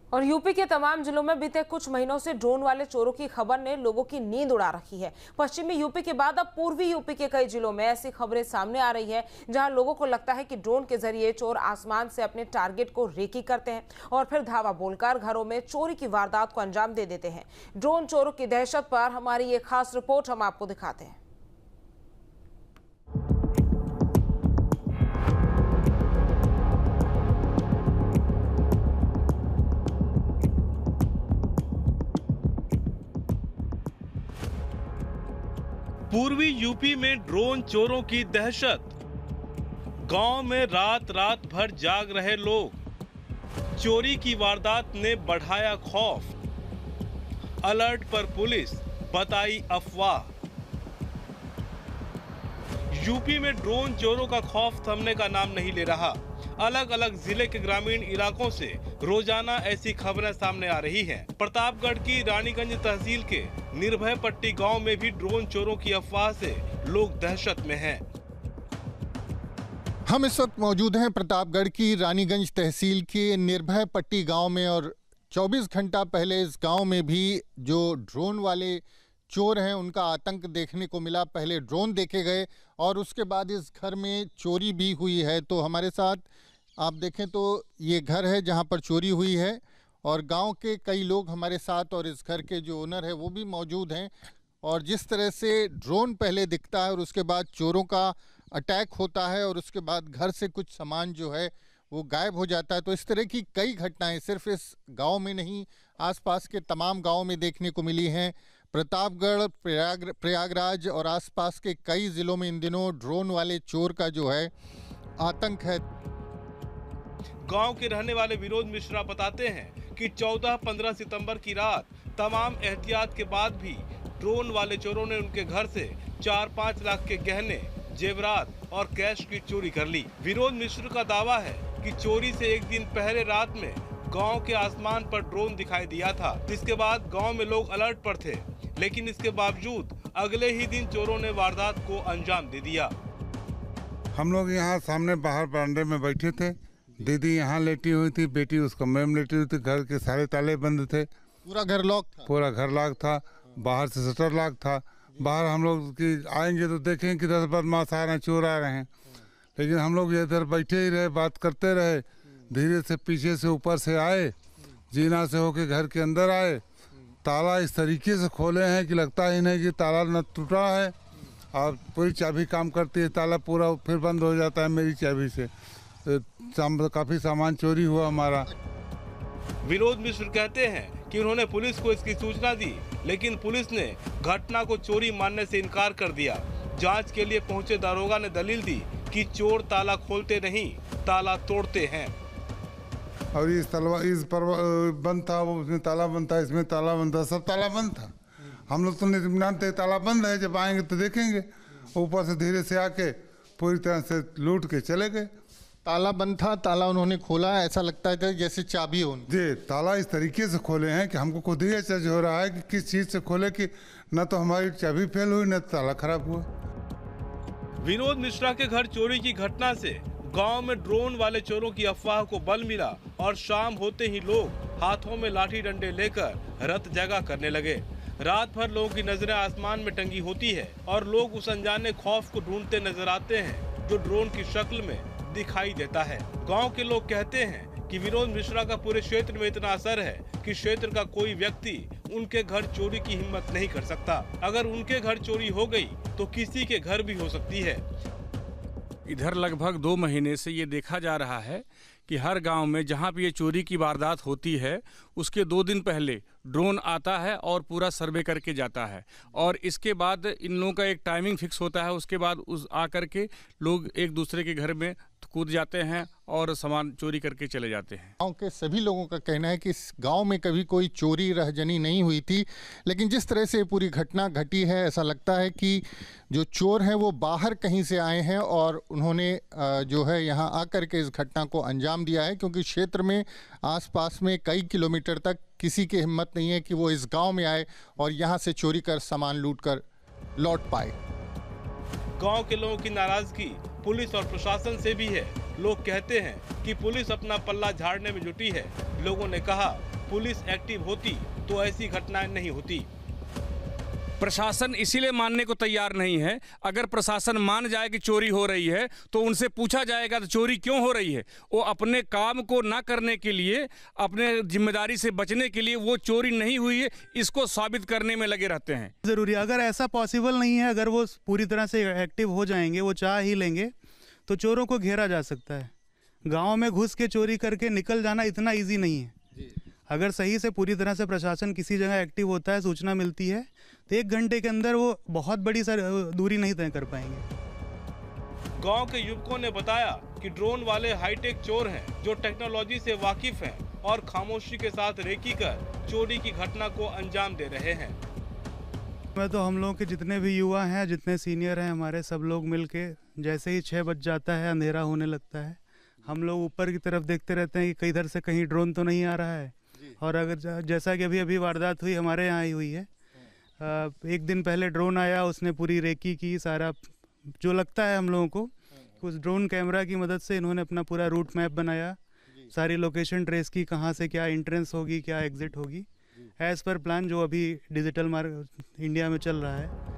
और यूपी के तमाम जिलों में बीते कुछ महीनों से ड्रोन वाले चोरों की खबर ने लोगों की नींद उड़ा रखी है। पश्चिमी यूपी के बाद अब पूर्वी यूपी के कई जिलों में ऐसी खबरें सामने आ रही है जहां लोगों को लगता है कि ड्रोन के जरिए चोर आसमान से अपने टारगेट को रेकी करते हैं और फिर धावा बोलकर घरों में चोरी की वारदात को अंजाम दे देते हैं। ड्रोन चोरों की दहशत पर हमारी ये खास रिपोर्ट हम आपको दिखाते हैं। पूर्वी यूपी में ड्रोन चोरों की दहशत। गांव में रात रात भर जाग रहे लोग। चोरी की वारदात ने बढ़ाया खौफ। अलर्ट पर पुलिस, बताई अफवाह। यूपी में ड्रोन चोरों का खौफ थमने का नाम नहीं ले रहा। अलग अलग जिले के ग्रामीण इलाकों से रोजाना ऐसी खबरें सामने आ रही हैं। प्रतापगढ़ की रानीगंज तहसील के निर्भय पट्टी गांव में भी ड्रोन चोरों की अफवाह से लोग दहशत में हैं। हम इस वक्त मौजूद हैं प्रतापगढ़ की रानीगंज तहसील के निर्भय पट्टी गांव में और 24 घंटा पहले इस गांव में भी जो ड्रोन वाले चोर हैं उनका आतंक देखने को मिला। पहले ड्रोन देखे गए और उसके बाद इस घर में चोरी भी हुई है। तो हमारे साथ आप देखें तो ये घर है जहां पर चोरी हुई है और गांव के कई लोग हमारे साथ और इस घर के जो ओनर है वो भी मौजूद हैं। और जिस तरह से ड्रोन पहले दिखता है और उसके बाद चोरों का अटैक होता है और उसके बाद घर से कुछ सामान जो है वो गायब हो जाता है, तो इस तरह की कई घटनाएं सिर्फ इस गांव में नहीं आसपास के तमाम गांवों में देखने को मिली हैं। प्रतापगढ़, प्रयागराज और आसपास के कई ज़िलों में इन दिनों ड्रोन वाले चोर का जो है आतंक है। गांव के रहने वाले विनोद मिश्रा बताते हैं कि 14-15 सितंबर की रात तमाम एहतियात के बाद भी ड्रोन वाले चोरों ने उनके घर से 4-5 लाख के गहने, जेवरात और कैश की चोरी कर ली। विनोद मिश्र का दावा है कि चोरी से एक दिन पहले रात में गांव के आसमान पर ड्रोन दिखाई दिया था। इसके बाद गांव में लोग अलर्ट पर थे, लेकिन इसके बावजूद अगले ही दिन चोरों ने वारदात को अंजाम दे दिया। हम लोग यहाँ सामने बाहर बरामदे में बैठे थे। दीदी यहाँ लेटी हुई थी, बेटी उस कमरे में लेटी हुई थी। घर के सारे ताले बंद थे। पूरा घर लॉक था। पूरा घर लॉक था। बाहर से शटर लॉक था। बाहर हम लोग की आएंगे तो देखें कि 10 बदमाश आ रहे हैं, चोर आ रहे हैं, लेकिन हम लोग इधर बैठे ही रहे, बात करते रहे। धीरे से पीछे से ऊपर से आए, जीना से होके घर के अंदर आए। ताला इस तरीके से खोले हैं कि लगता ही नहीं कि ताला न टूटा है और पूरी चाबी काम करती है। ताला पूरा फिर बंद हो जाता है मेरी चाबी से। काफ़ी सामान चोरी हुआ हमारा। विनोद मिश्र कहते हैं कि उन्होंने पुलिस को इसकी सूचना दी, लेकिन पुलिस ने घटना को चोरी मानने से इनकार कर दिया। जांच के लिए पहुंचे दारोगा ने दलील दी कि चोर ताला खोलते नहीं, ताला तोड़ते हैं। और इस पर बंद था, वो उसमें ताला बंद था, इसमें ताला बंद था, सब ताला बंद था। हम लोग तो नितमान थे ताला बंद है, जब आएंगे तो देखेंगे। ऊपर से धीरे से आके पूरी तरह से लूट के चले गए। ताला बंद था, ताला उन्होंने खोला, ऐसा लगता है जैसे चाबी हो। जी, ताला इस तरीके से खोले हैं कि हमको खुद ही आश्चर्य हो रहा है कि किस चीज़ से खोले कि न तो हमारी चाबी फेल हुई न ताला खराब हुआ। विनोद मिश्रा के घर चोरी की घटना से गांव में ड्रोन वाले चोरों की अफवाह को बल मिला और शाम होते ही लोग हाथों में लाठी डंडे लेकर रत जगा करने लगे। रात भर लोगों की नजरें आसमान में टंगी होती है और लोग उस अनजाने खौफ को ढूंढते नजर आते हैं जो ड्रोन की शक्ल में दिखाई देता है। गांव के लोग कहते हैं कि विनोद मिश्रा का पूरे क्षेत्र में इतना असर है कि क्षेत्र का कोई व्यक्ति उनके घर चोरी की हिम्मत नहीं कर सकता। अगर उनके घर चोरी हो गई तो किसी के घर भी हो सकती है। इधर लगभग 2 महीने से ये देखा जा रहा है कि हर गांव में जहां भी ये चोरी की वारदात होती है उसके 2 दिन पहले ड्रोन आता है और पूरा सर्वे करके जाता है और इसके बाद इन लोगों का एक टाइमिंग फिक्स होता है। उसके बाद उस आकर के लोग एक दूसरे के घर में कूद जाते हैं और सामान चोरी करके चले जाते हैं। गांव के सभी लोगों का कहना है कि इस गांव में कभी कोई चोरी रहजनी नहीं हुई थी, लेकिन जिस तरह से पूरी घटना घटी है ऐसा लगता है कि जो चोर हैं वो बाहर कहीं से आए हैं और उन्होंने जो है यहाँ आकर के इस घटना को अंजाम दिया है, क्योंकि क्षेत्र में आसपास में कई किलोमीटर तक किसी की हिम्मत नहीं है कि वो इस गांव में आए और यहाँ से चोरी कर सामान लूट कर लौट पाए। गांव के लोगों की नाराजगी पुलिस और प्रशासन से भी है। लोग कहते हैं कि पुलिस अपना पल्ला झाड़ने में जुटी है। लोगों ने कहा पुलिस एक्टिव होती तो ऐसी घटनाएं नहीं होती। प्रशासन इसीलिए मानने को तैयार नहीं है। अगर प्रशासन मान जाए कि चोरी हो रही है तो उनसे पूछा जाएगा तो चोरी क्यों हो रही है। वो अपने काम को ना करने के लिए, अपने जिम्मेदारी से बचने के लिए वो चोरी नहीं हुई है इसको साबित करने में लगे रहते हैं। ज़रूरी, अगर ऐसा पॉसिबल नहीं है, अगर वो पूरी तरह से एक्टिव हो जाएंगे, वो चाह ही लेंगे तो चोरों को घेरा जा सकता है। गाँव में घुस के चोरी करके निकल जाना इतना ईजी नहीं है। अगर सही से पूरी तरह से प्रशासन किसी जगह एक्टिव होता है, सूचना मिलती है, तो 1 घंटे के अंदर वो बहुत बड़ी दूरी नहीं तय कर पाएंगे। गांव के युवकों ने बताया कि ड्रोन वाले हाईटेक चोर हैं जो टेक्नोलॉजी से वाकिफ हैं और खामोशी के साथ रेकी कर चोरी की घटना को अंजाम दे रहे हैं। मैं तो हम लोगों के जितने भी युवा हैं, जितने सीनियर हैं हमारे, सब लोग मिलके जैसे ही 6 बज जाता है, अंधेरा होने लगता है, हम लोग ऊपर की तरफ देखते रहते हैं कि इधर से कहीं ड्रोन तो नहीं आ रहा है। और अगर जैसा कि अभी वारदात हुई हमारे यहाँ ही हुई है, 1 दिन पहले ड्रोन आया, उसने पूरी रेकी की, सारा जो लगता है हम लोगों को, उस ड्रोन कैमरा की मदद से इन्होंने अपना पूरा रूट मैप बनाया, सारी लोकेशन ट्रेस की, कहाँ से क्या एंट्रेंस होगी, क्या एग्जिट होगी, एज पर प्लान जो अभी डिजिटल इंडिया में चल रहा है।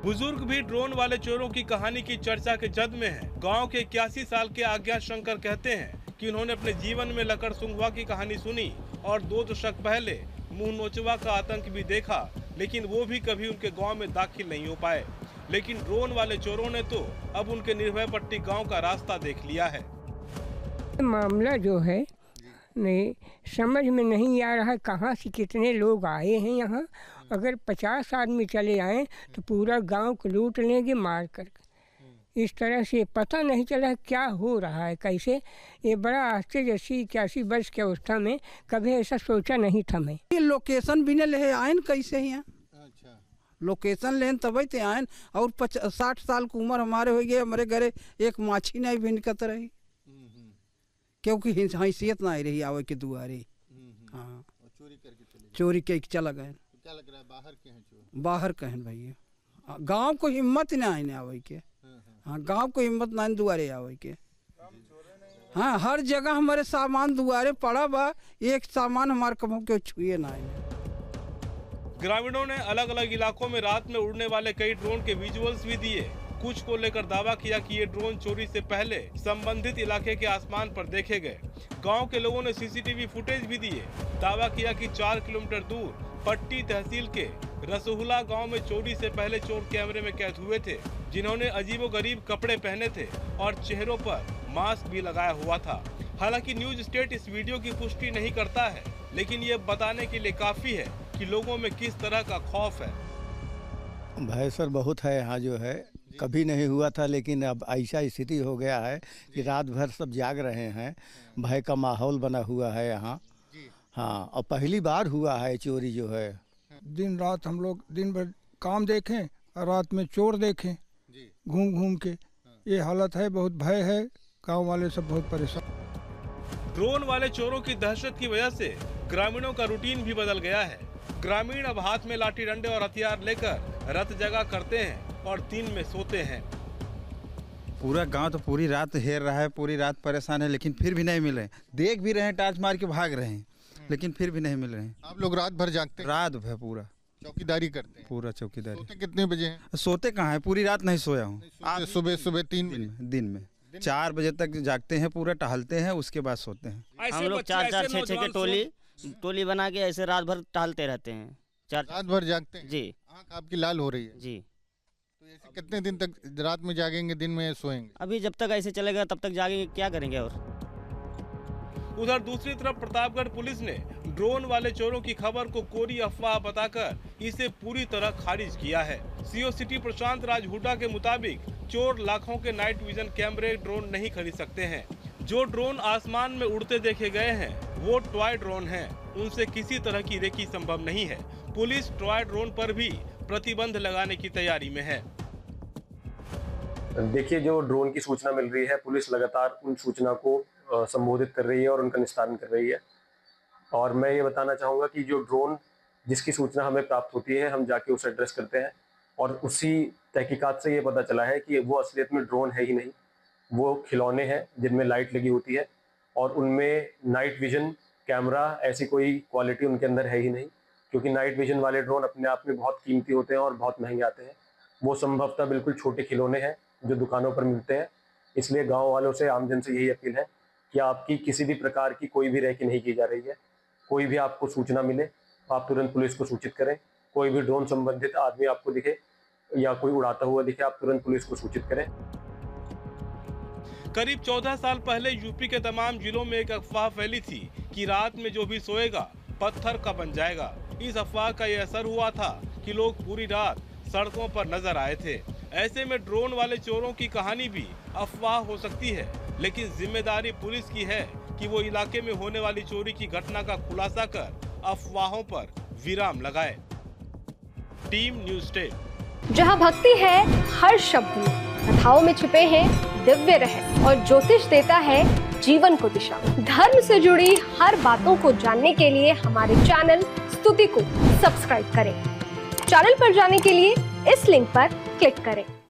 बुजुर्ग भी ड्रोन वाले चोरों की कहानी की चर्चा के जद में हैं। गांव के 81 साल के आज्ञा शंकर कहते हैं कि उन्होंने अपने जीवन में लकड़ सुंघवा की कहानी सुनी और 2 दशक पहले मुंह नोचवा का आतंक भी देखा, लेकिन वो भी कभी उनके गांव में दाखिल नहीं हो पाए। लेकिन ड्रोन वाले चोरों ने तो अब उनके निर्भय पट्टी गांव का रास्ता देख लिया है। मामला जो है नहीं समझ में नहीं आ रहा है, कहाँ से कितने लोग आए हैं यहाँ। अगर 50 आदमी चले आए तो पूरा गांव को लूट लेंगे मार कर। इस तरह से पता नहीं चला क्या हो रहा है, कैसे। ये बड़ा आश्चर्य, 80-81 वर्ष की अवस्था में कभी ऐसा सोचा नहीं था मैं। ये लोकेशन भी नहीं ले आयन कैसे यहाँ। अच्छा। लोकेशन लेन तभी ते आयन और 60 साल की उम्र हमारे हो गए, हमारे घरे एक माछी नहीं भिनकत रही, क्योंकि हैसियत ना रही आवे के दुआरे। हाँ, चोरी के चला गए। क्या लग रहा है बाहर के हैं चोर? बाहर कहें भैया, गांव को हिम्मत ही नहीं आवे के। हाँ, गांव को हिम्मत नहीं दुआरे आवे के। हाँ, हर जगह हमारे सामान दुआरे पड़ा बा, एक सामान हमारे कभी के छुए ना। ग्रामीणों ने अलग अलग इलाकों में रात में उड़ने वाले कई ड्रोन के विजुअल्स भी दिए। कुछ को लेकर दावा किया कि ये ड्रोन चोरी से पहले संबंधित इलाके के आसमान पर देखे गए। गांव के लोगों ने सीसीटीवी फुटेज भी दिए। दावा किया कि 4 किलोमीटर दूर पट्टी तहसील के रसहुला गांव में चोरी से पहले चोर कैमरे में कैद हुए थे, जिन्होंने अजीबोगरीब कपड़े पहने थे और चेहरों पर मास्क भी लगाया हुआ था। हालांकि न्यूज स्टेट इस वीडियो की पुष्टि नहीं करता है, लेकिन ये बताने के लिए काफी है कि लोगों में किस तरह का खौफ है। भय सर बहुत है यहाँ, जो है कभी नहीं हुआ था, लेकिन अब ऐसा स्थिति हो गया है कि रात भर सब जाग रहे हैं। भय का माहौल बना हुआ है यहाँ। हाँ, और पहली बार हुआ है चोरी जो है। दिन रात हम लोग दिन भर काम देखें और रात में चोर देखें घूम घूम के। ये हालत है, बहुत भय है, गांव वाले सब बहुत परेशान। ड्रोन वाले चोरों की दहशत की वजह से ग्रामीणों का रूटीन भी बदल गया है। ग्रामीण अब हाथ में लाठी डंडे और हथियार लेकर रात जगा करते हैं और दिन में सोते हैं। पूरा गांव तो पूरी रात हेर रहा है, पूरी रात परेशान है, लेकिन फिर भी नहीं मिल रहे। देख भी रहे हैं, टार्च मार के भाग रहे हैं, लेकिन फिर भी नहीं मिल रहे हैं। आप लोग रात भर जागते हैं? रात भर पूरा चौकीदारी करते हैं? पूरा चौकीदारी। सोते कितने बजे हैं? सोते कहाँ है, पूरी रात नहीं सोया हूँ। सुबह 3 बजे दिन में 4 बजे तक जागते हैं, पूरा टहलते हैं, उसके बाद सोते हैं। हम लोग 4-4, 6-6 के टोली बना के ऐसे रात भर टहलते रहते हैं। रात भर जागते हैं? जी। आँख आपकी लाल हो रही है? जी। तो ऐसे कितने दिन तक रात में जागेंगे, दिन में सोएंगे? अभी जब तक ऐसे चलेगा तब तक जागेंगे, क्या करेंगे। और उधर दूसरी तरफ प्रतापगढ़ पुलिस ने ड्रोन वाले चोरों की खबर को कोरी अफवाह बताकर इसे पूरी तरह खारिज किया है। सीओ सिटी प्रशांत राज हुड्डा के मुताबिक चोर लाखों के नाइट विजन कैमरे ड्रोन नहीं खरीद सकते हैं। जो ड्रोन आसमान में उड़ते देखे गए हैं वो टॉय ड्रोन हैं। उनसे किसी तरह की रेकी संभव नहीं है। पुलिस टॉय ड्रोन पर भी प्रतिबंध लगाने की तैयारी में है। देखिए, जो ड्रोन की सूचना मिल रही है, पुलिस लगातार उन सूचना को संबोधित कर रही है और उनका निस्तारण कर रही है। और मैं ये बताना चाहूँगा कि जो ड्रोन जिसकी सूचना हमें प्राप्त होती है, हम जाके उसे एड्रेस करते हैं और उसी तहकीकात से ये पता चला है कि वो असलियत में ड्रोन है ही नहीं, वो खिलौने हैं जिनमें लाइट लगी होती है और उनमें नाइट विजन कैमरा ऐसी कोई क्वालिटी उनके अंदर है ही नहीं, क्योंकि नाइट विजन वाले ड्रोन अपने आप में बहुत कीमती होते हैं और बहुत महंगे आते हैं। वो संभवतः बिल्कुल छोटे खिलौने हैं जो दुकानों पर मिलते हैं। इसलिए गांव वालों से, आमजन से यही अपील है कि आपकी किसी भी प्रकार की कोई भी रैकी नहीं की जा रही है। कोई भी आपको सूचना मिले आप तुरंत पुलिस को सूचित करें। कोई भी ड्रोन संबंधित आदमी आपको दिखे या कोई उड़ाता हुआ दिखे, आप तुरंत पुलिस को सूचित करें। करीब 14 साल पहले यूपी के तमाम जिलों में एक अफवाह फैली थी कि रात में जो भी सोएगा पत्थर का बन जाएगा। इस अफवाह का ये असर हुआ था कि लोग पूरी रात सड़कों पर नजर आए थे। ऐसे में ड्रोन वाले चोरों की कहानी भी अफवाह हो सकती है, लेकिन जिम्मेदारी पुलिस की है कि वो इलाके में होने वाली चोरी की घटना का खुलासा कर अफवाहों पर विराम लगाए। Team news state. जहां भक्ति है हर शब्द में, कथाओं में छिपे हैं दिव्य रहस्य और ज्योतिष देता है जीवन को दिशा। धर्म से जुड़ी हर बातों को जानने के लिए हमारे चैनल स्तुति को सब्सक्राइब करें। चैनल पर जाने के लिए इस लिंक पर क्लिक करें।